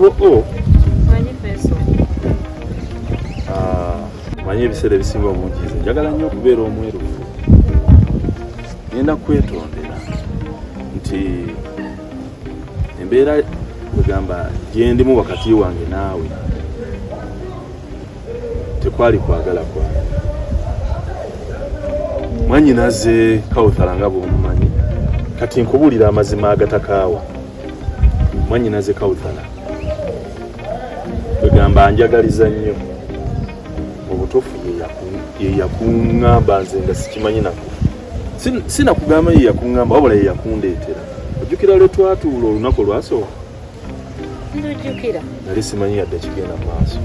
Dabo o manyi peso manyi ebiseera ebisinga obungi njagala nnyo okubeera omwerufu. Ngenda kwetondera nti embeera kwegamba gye ndimu wakati wange naawe tekwali kwagala kwange. Mwannyinaze Kawuthara nga bw'omumanyi, kati nkubuulira amazima agatakaawa. Mwannyinaze Kawuthara kwegamba anjagaliza nnyo, mu butuufu ye yakuŋŋamba nze nga sikimanyi nako. Sinakugamba ye yakuŋŋamba wabula ye yakundeetera. Ojjukira lwe twatuula olunaku lwasooka? Ndujjukira. Nali simanyi yadde ekigenda mu maaso.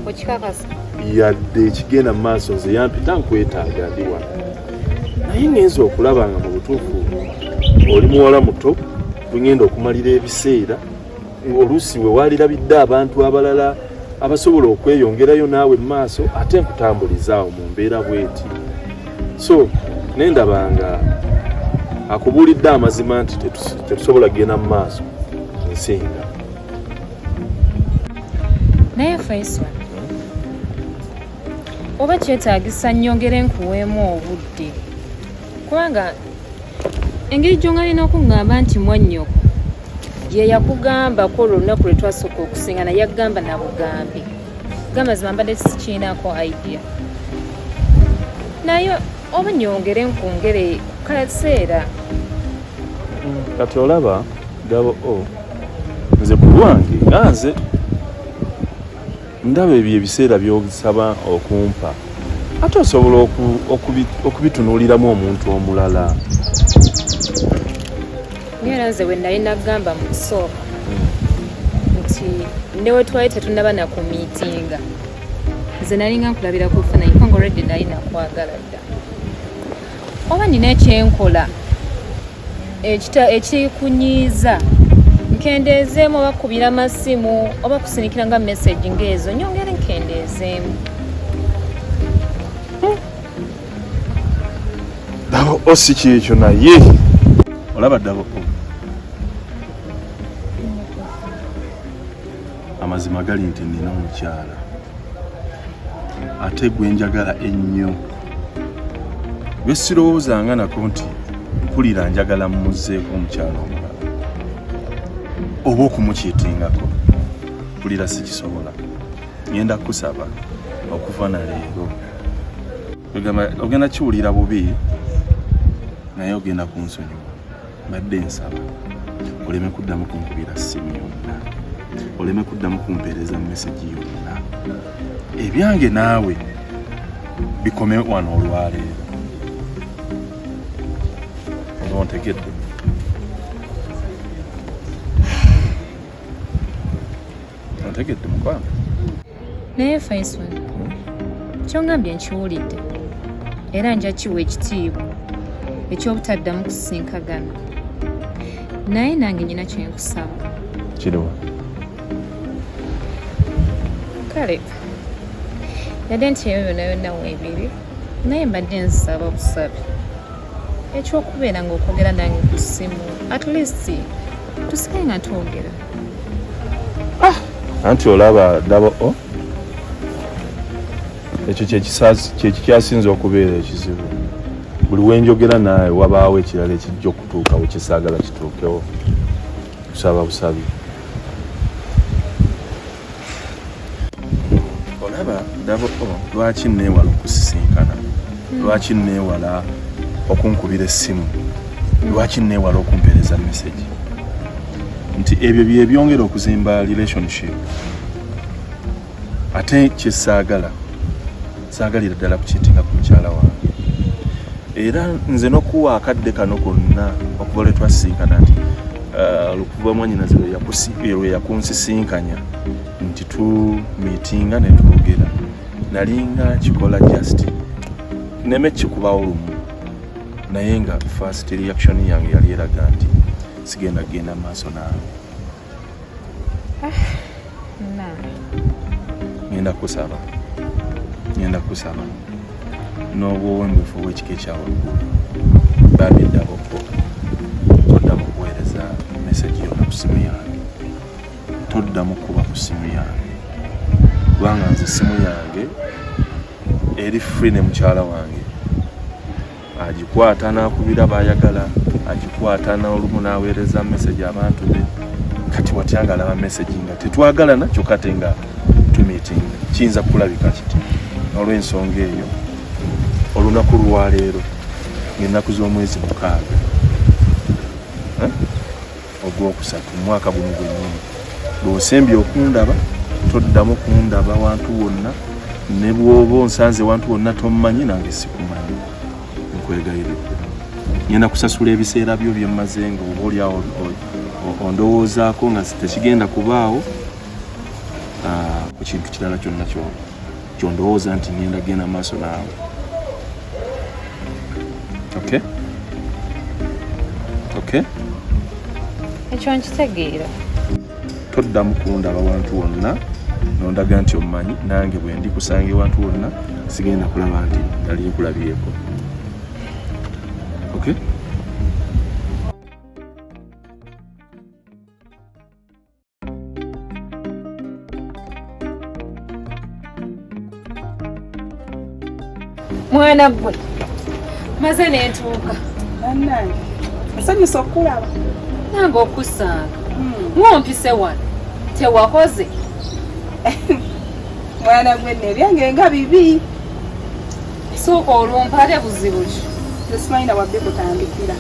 Okikakasa? Yadde ekigenda mu maaso nze yampita nkwetaaga ndi wano. Naye ngenza okulaba nga mu butuufu oli muwala muto, tugenda okumalira ebiseera, oluusi we waalirabidde abantu abalala abasobola okweyongerayo naawe mu maaso, ate nkutambulizaawo mu mbeera bw'eti. So nendabanga akubuulidde amazima nti tetusobola kugenda mu maaso nsinga. Naye Faisal, oba kyetaagisa nnyongere nkuweemu obudde, kubanga engeri gy'ongalina okuŋŋamba nti mwannyoko gye yakugambako olunaku lwe twasooka okusingana yagamba na bugambi. Gamazima mbadde sikiinaako idea. Naye oba nnyongere nkwongere kaseera. Kati olaba Dabo nze ku lwange nga nze ndaba ebyo ebiseera by'osaba okumpa ate osobola okubitunuuliramu omuntu omulala. Naye era nze we nali nagamba mu kusooka nti ne we twali tetunnaba na ku miitinga nze nali nga nkulabira ku bifaananyi kubanga already nali nakwagala dda. Oba nina ekyenkola ekikunyiiza nkendeezeemu oba kubira amasimu oba kusinikira nga message ng'ezo nyongere nkendeezeemu. Dabo si kyekyo naye olaba Dabo amazima gali nti nina omukyala ate gwe njagala ennyo. Gwe sirowoozanga nako nti mpulira njagala mmuzeeko omukyala omulala oba okumukiitingako. Mpulira sikisobola. Ngenda kusaba okuva na leero. Ogenda kiwulira bubi naye ogenda kunsonyiwa. Mbadde nsaba oleme kuddamu kunkubira ssimu yonna, oleme kuddamu kumpeereza message yonna. Ebyange naawe bikome wano olwaleero. Oba ontegedde? Ontegedde mukwano? Naye Faisal, kyongambye nkiwulidde era nja kiwa ekitiibwa eky'obutaddamu kusinkagana. Naye nange nyina kyenkusaba. Kiriwa? Kale yadde nti eyo yonna yonna weebiri naye mbadde nsaba busabe ekyokubeera ng'okwogera nange ku ssimu at least tusigale nga twogera. Anti olaba Dabo ekyo kyasinza okubeera ekizibu. Buli wenjogera naawe wabaawo ekirala ekijja okutuukawo kisaagala kituukewo. Kusaba busabi. Olaba Dabo lwaki neewala okusisinkana, lwaki neewala okunkubira essimu, lwaki neewala okumpeereza message, nti ebyo bye byongera okuzimba relationship. Ate kyesaagala saagalira ddala kukiitinga ku mukyala wange. Era nze n'okuwa akadde kano konna okuva lwe twasisinkana nti lukuva mwannyinaze lwe yakunsisinkanya nti tumiitinga ne twogera, nalinga kikola just neme kikubawo lumu, naye nga first reaction yange yali eraga nti sigenda kugenda maaso naawe. Ngenda kusaba n'obwowembeefu obw'ekika ekyawaggulu Babi Dabo toddamu kuweereza message yonna ku simu yange. toddamu kuba ku ssimu yange kubanga nze essimu yange eri free ne mukyala wange agikwata n'akubira bayagala agikwata n'olumu n'aweereza message abantu be kati watyanga alaba message nga tetwagalana kyokka te nga tumeeting kiyinza kulabika kiti olw'ensonga eyo olunaku lwaleero ng'ennaku z'omwezi 6 ogwokusatu mu mwaka guno gwennyini bw'osembye okundaba toddamu kundaba wantu wonna ne bw'oba onsanze wantu wonna tommanyi nange sikumanyi nkwegayiridde ngenda kusasula ebiseera byo bye mmaze nga oba oliawo ondowoozaako nga tekigenda kubaawo ku kintu kirala kyonna kyondowooza nti ngenda genda maaso naawe. Okay? Okay? Ekyo nkitegeera. Toddamu kundaba abantu wonna nondaga nti omumanyi nange bwe ndi kusanga ewantu wonna sigenda kulaba nti nali nkulabyeko. Okay? Mwana gwe maze nentuuka bannange asanyusa okulaba nange okusanga mwompise wano tewakoze mwana gwe nebyange nga bibi sooka olumpate buzibu ki tesimanyi na wabbe kutandikira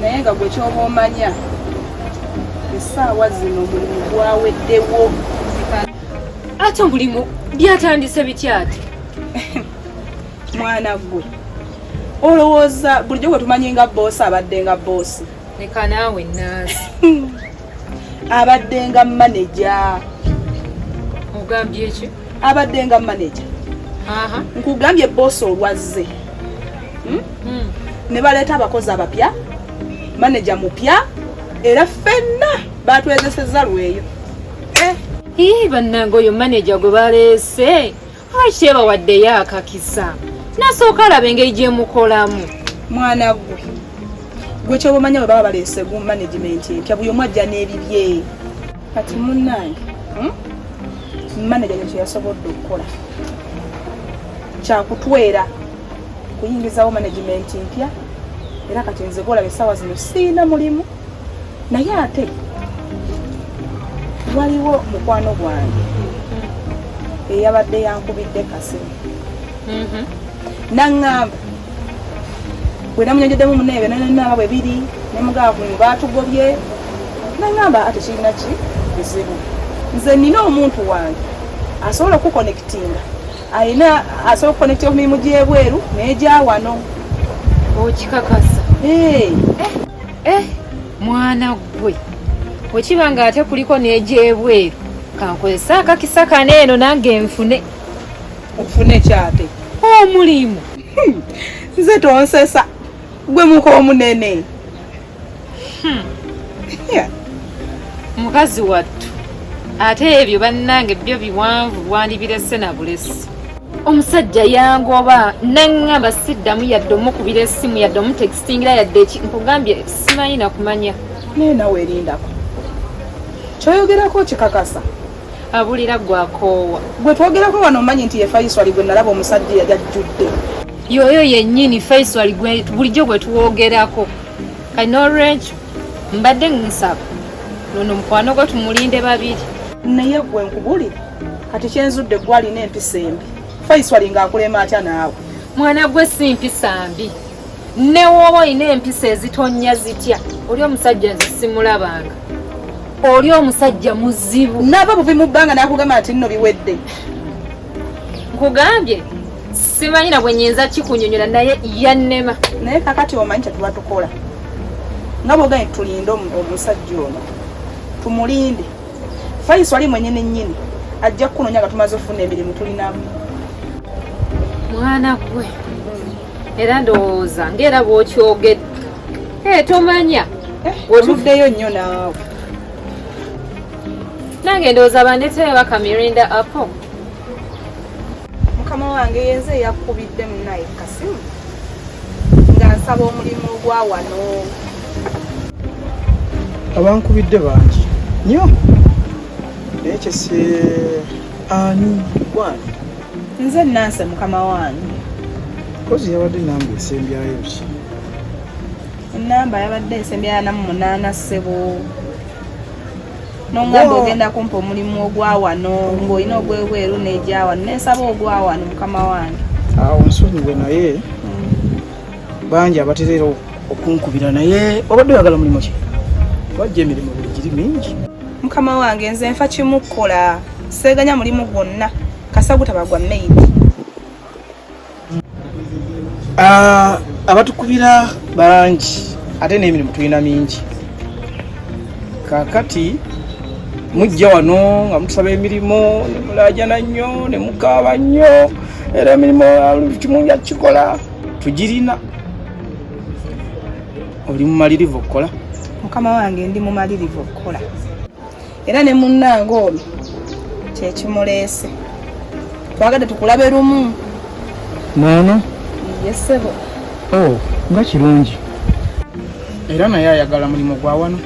naye nga gwe kyoba omanya essaawa zino omulimu gwaweddewo ate omulimu byatandise bityati mwana gwe olowooza bulijjo gwe tumanyi nga boosi abadde nga boosi leka naawe naazi abadde nga maneja. ogambye ki? Abadde nga maneja. Nkugambye boosi olwazze ne baleeta abakozi abapya maneja mupya era ffenna batwezesezza lweyo. Bannange oyo maneja gwe baleese akyeba waddeyo akakisa nasooka alaba engeri gye mukolamu. Mwana gwe kyoba omanya bwe baba baleese gu management empya buli omu ajja n'ebibye kati munnange maneja kye yasobodde okukola kyakutwera kuyingizawo management empya era kati nze golaba essaawa zino siina mulimu naye ate waliwo mukwano gwange eyabadde yankubidde kasimu naŋŋamba bwe namunyonjeddemu muneebe naaba bwe biri ne mugaba bwe baatugobye naŋŋamba ate kirina ki bizibu nze nina omuntu wange asobola okukonekitinga asobola okukonekita emirimu gy'ebweru n'egya wano. Okikakasa? Mwana gwe okibanga ate kuliko n'egyebweru kankozesa akakisa kano eno nange nfune. Ofune kyate? Omulimu. Nze tonsesa gwe muko omunene. Mukazi wattu ate ebyo bannange byo biwanvu bwandibirese na bulesi. Omusajja yangoba naŋŋamba siddamu yadde omukubira essimu yadde omutextingira yadde nkugambye simanyi nakumanya. Naye nawe erindako kyoyogerako kikakasa. Abulira gwakoowa. Gwe twogerako wano omanyi nti ye Faisal gwe nalaba omusajja yali ajjudde. Yoyo yennyini Faisal gwe bulijjo gwe tuwogerako. Kati n'olwekyo mbadde nsaba nono mukwano gwe tumulinde babiri. Naye gwe nkubulire kati kyenzudde gwe alina empisa embi. Faisal ng'akulema atya naawe? Mwana gwe si mpisa mbi. Ne wooba olina empisa ezitonnya zitya oli omusajja nze simulabanga. Oli omusajja muzibu. Naba buvi mu bbanga n'akugamba nti nno biwedde. Nkugambye simanyi na bwe nnyinza kikunyonyola naye yannema. Naye kakati omanyi kye tuba tukola nga bwoganye tulinde omusajja ono tumulinde. Faisal mwennyini nnyini ajja kukunoonya nga tumaze okufuna emirimu tulinamu. Mwana gwe era ndowooza ng'era bw'okyogedde tomanya otuddeyo nnyo naawe. Nange ndowooza bandeeteyo bakamirinda apo. Mukama wange yenze yakubidde munnaye kasimu nga nsaba omulimu gwa wano. Abankubidde bangi nnyo Ekise ani kwani nze Nanse mukama wange. kozi yabadde namba esembyayo ki? Enamba yabadde esembya na 8 ssebo. Nongamba ogenda kumpa omulimu ogwa wano ng'olina ogwebweru n'ejja wano n'ensaba ogwa wano mukama wange. Awo nsonyiwe naye bangi abaterera okunkubira naye obadde oyagala mulimu ki? Wajja emirimu buli giri mingi. Mukama wange nze nfa kimu kukola seeganya mulimu gwonna kasagutaba gwa maid. Abatukubira bangi ate n'emirimu tulina mingi. Kakati mujja wano nga mutusaba emirimu ne mulaajana nnyo ne mukaaba nnyo era emirimu kimu yakikola tugirina. Oli mumalirivu okukola? Mukama wange ndi mumalirivu okukola era ne munnange ono kyekimuleese twagadde tukulabe lumu. Nono? Yesebo. Nga kirungi. Era naye ayagala mulimu gwa wano?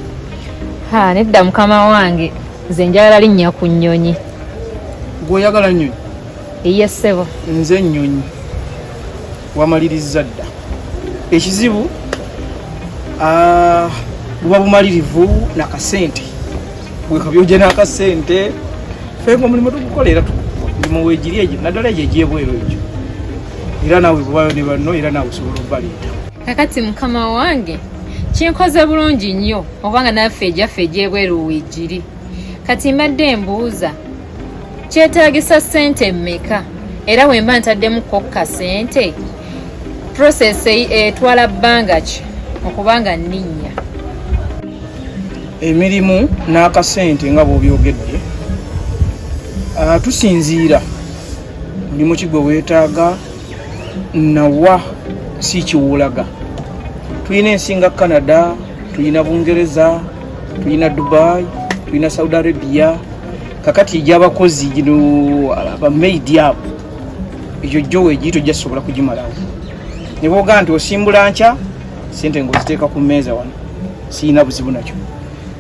Nedda mukama wange nze njagala linnya ku nnyonyi. Gw'oyagala nnyonyi? Yesebo. Nze nnyonyi wamalirizza dda. Ekizibu buba bumalirivu n'akasente. Bwe kabyojja n'akasente fenga omulimu tugukolera mulimu weegiri egyo naddala egyo egyebweru egyo era naawe bwebayo ne banno era naawe osobola obaleeta. Kakati mukama wange kinkoze bulungi nnyo obanga naffe ejjaffe egyebweru weegiri. Kati mbadde mbuuza kyetaagisa ssente mmeka era bwe mba ntaddemukko kasente process etwala bbanga ki okubanga nninnya? Emirimu n'akasente nga bw'obyogedde tusinziira mulimu ki gwe weetaaga nawa si kiwulaga. Tulina ensi nga Canada, tulina Bungereza, tulina Dubai, tulina Saudi Arabia. Kakati egy'abakozi gino abamaidi abo ekyo jjo weegiri tojja sobola kugimalawo. Ne bw'ogaa nti osimbula nkya sente ng'oziteeka ku mmeeza wano siina buzibu nakyo.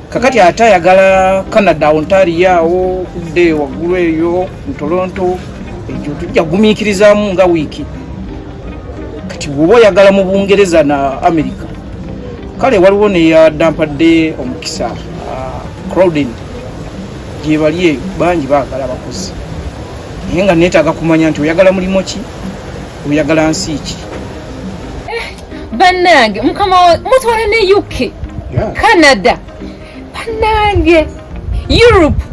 Kakati ate ayagala Canada, Ontario awo kudde waggulu eyo mu Toronto ekyo tujja gumiikirizaamu nga wiiki. Kati bw'oba oyagala mu Bungereza na America kale waliwo neyadampadde omukisa Crowden gye bali eyo bangi baagala abakozi naye nga neetaaga kumanya nti oyagala mulimu ki oyagala nsi ki. Bannange mukama mutwala ne UK, Canada, bannange Europe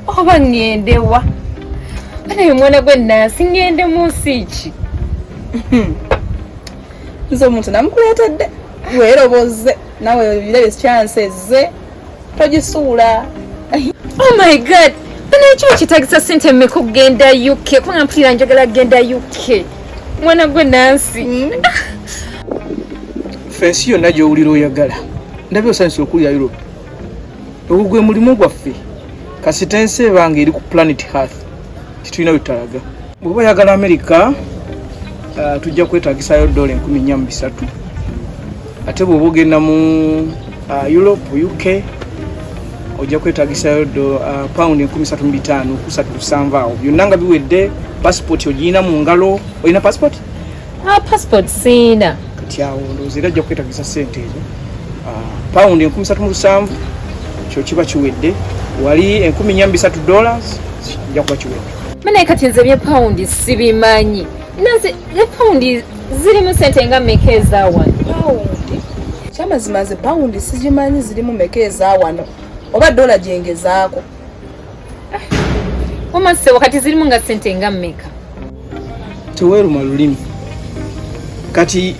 oba ngendewa banaye mwana gwe Nansi ngende mu nsi ki? Nze omuntu namukuleetedde weeroboze nawe birebe kyansezze togisuula. Oh my god, banaye kyo kitagisa ssente mmeka okugenda UK kubanga mpulira njagala kugenda UK mwana gwe Nansi. Fensi yonna gy'owulira oyagala ndabye osanyusa okulya Europe. Ogwo gwe mulimu gwaffe kasita ensi ebanga eri ku planet Earth titulina wetalaga. Bw'oba oyagala America tujja kwetaagisayo $4,300 ate bw'oba ogenda mu Europe, UK ojja kwetaagisayo £1,3500 370 awo byonna nga biwedde. Passport ogiyina mu ngalo. Olina passport? Passport siina. Kati awo ndowooza era ajja kwetaagisa ssente ezo £1,3700 kyo kiba kiwedde. Wali $1,400 kijja kuba kiwedde. Banaye kati nze bye paundi sibimanyi. Nanze paundi zirimu ssente nga mmeka eza wano? Paundi? Kyamazima nze paundi sigimanyi zirimu mmeka eza wano oba dola gyengezaako. Omase wakati zirimu nga ssente nga mmeka? Teweeruma lulimi. Kati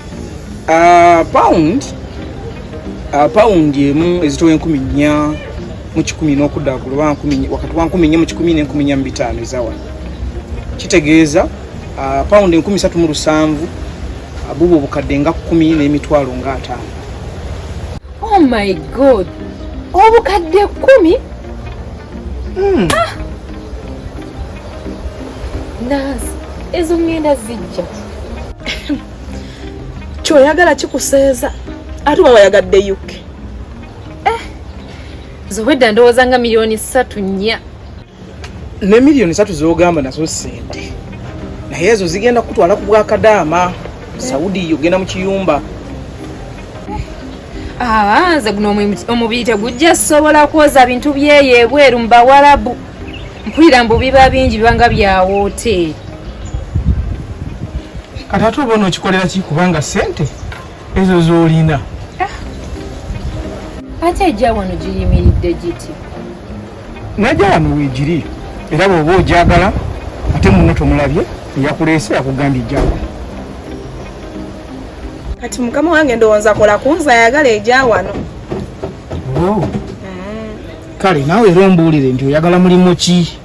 pound emu ezitowa 1,400 mu 10 n'okuddaagula wakati wa 1,400 mu 10 ne 1,400 eza wano. Kitegeeza pound 37,000 bubo obukadde nga 10 n'emitwalo nga 5. Oh my god, obukadde 10? Nansi ezo ngenda zijja. Kyoyagala kikuseeza ate oba wayagadde UK. Zowedda ndowooza nga $3 million 4. ne miliyoni 3 zogamba nazo sente naye ezo zigenda kutwala ku bwakadaama Saudi ogenda mu kiyumba. Nze guno omubiri tegujja sobola kwoza bintu byeyo ebweru mu Bawarabu. Mpulira mbu biba bingi bibanga bya wooteri. Kati ate oba okikolera ki kubanga sente ezo z'olina? Ate ejja wano giyimiridde giti. Najja wano weegiri era bw'oba ogyagala ate munno tomulabye eyakuleese yakugambye ejja wano. Kati mukama wange ndowooza kola kunza ayagala ejja wano. Kale naawe era ombuulire nti oyagala mulimu ki?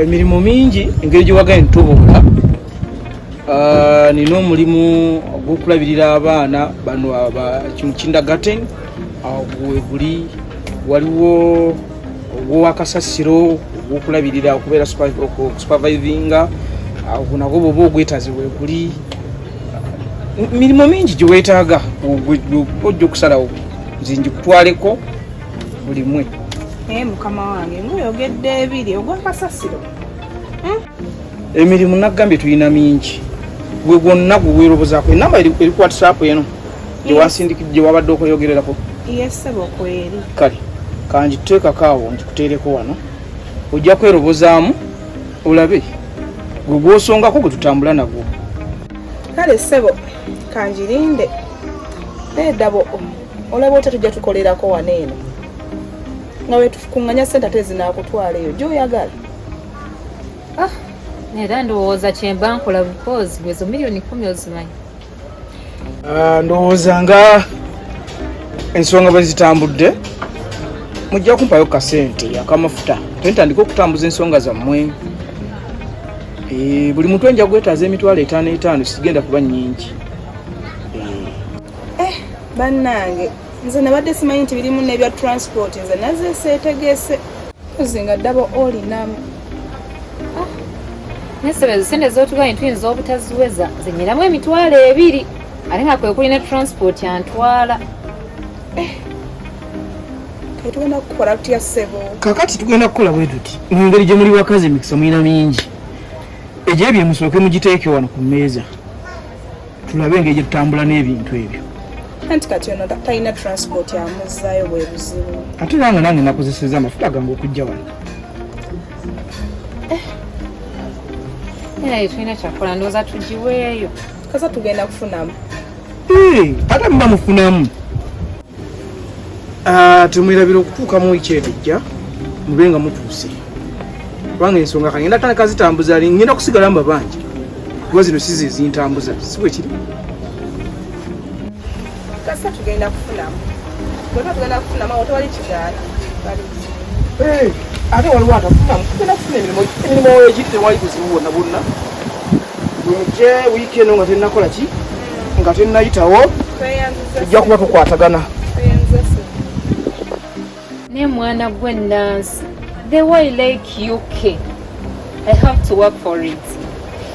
Emirimu mingi engeri gye wagaye ntubuula. Nina omulimu ogw'okulabirira abaana bano kindergarten guli waliwo ogw'owakasasiro ogw'okulabirira okubeera supervisinga nagwo bw'oba ogwetaze weeguli. Mirimu mingi gye weetaaga ojja okusalawo nze ngikutwaleko bulimwe. Mukama wange ng'oyogedde ebiri ogw'akasasiro. Emirimu nagambye tulina mingi gwe gwonna gwe weerobozaako. Enamba eri ku WhatsApp eno gye wansindikidde wabadde okweyogererako. Yesebo kweri. Kale kanjiteekako awo nkikuteereko wano ojja kwerobozaamu olabe gwe gw'osongako gwe tutambula nagwo. Kale ssebo kanjirinde eddabo olaba ota tujja tukolerako wano eno nga wetukunganya sente ate zinaakutwala eyo gy'oyagala. Era ndowooza kyemba nkola because ezo miliyoni 10 ozimanyi. Ndowooza nga ensonga bwe zitambudde mujja kumpayo kasente akamafuta twentandika okutambuza ensonga zammwe. Buli muntu enja gwetaaza emitwalo 5 sigenda kuba nnyingi. Bannange nze nabadde simanyi nti birimu n'ebya transport nze naze seetegese kuzinga ddabo olinamu. Nesebe sente z'otugaye tuyinza obutaziweza zenyeramu emitwalo 2 ate nga kwe kulina transport antwala. Tugenda kukola tutya ssebo? Kakati tugenda kukola bwe tuti mu ngeri gye muli bakazi emikisa mulina mingi. Egyebye musooke mugiteeke wano ku mmeeza tulabe engeri gye tutambula n'ebintu ebyo. Anti kati ono talina transport amuzzaayo bwe buzibu. Ate nange nakozeseza amafuta gange okujja wano. Era tulina kyakola ndowooza tugiweeyo. Kasa tugenda kufunamu. Ate muba mufunamu. Temwerabira okutuuka mu wiki ejja mube nga mutuuse. Kubanga ensonga kangenda tandika zitambuza ngenda kusigala mu bangi. Kuba zino si ze zintambuza si bwe kiri. Kasa tugenda kufunamu. Bweba tugenda kufunamu awo tewali kigaana. Ate waliwo atafunamu tugenda kufuna emirimu egiri tewali buzibu bwonna bwonna. Bwemujje wiiki eno nga tennakola ki nga tennayitawo tujja kuba tukwatagana. Ne mwana gwe Nancy, the way like UK, I have to work for it.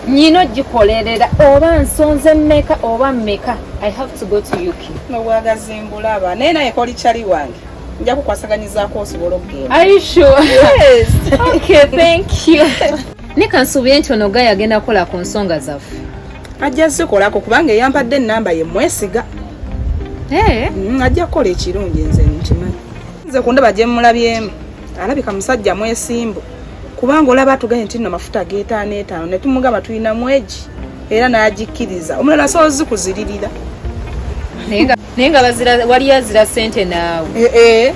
Nyino gikolerera oba nsonze mmeka oba mmeka, I have to go to UK. Nobwagazimbula aba naye naye koli kyali wange nja kukwasaganyizaako osobola okugenda. Are you sure? Yes. Okay, thank you. Nekansuubire nti ono Gaye agenda kukola ku nsonga zaffe. Ajja zikolako kubanga eyampadde ennamba ye mwesiga. Ajja kukola ekirungi nze nkimanyi. Nze kundaba gye mulabyemu alabika musajja mwesimbu kubanga olaba tugaye nti mafuta g5 ne tumugamba tulina mwegi era n'agikkiriza omulala asobozi kuziririra. Naye nga bazira wali azira sente naawe.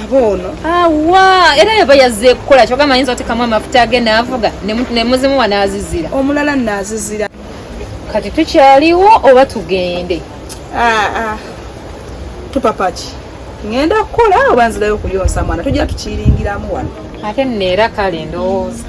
Abono. Awa era yaba yazze kukola kyogamba yinza otekamu amafuta ge n'avuga ne muzimu wanaazizira. Omulala n'azizira. Kati tukyaliwo oba tugende? Tupapaki ngenda kukola oba nzirayo okuyonsa mwana tujja tukiringiramu wano. Ate neera kale ndowooza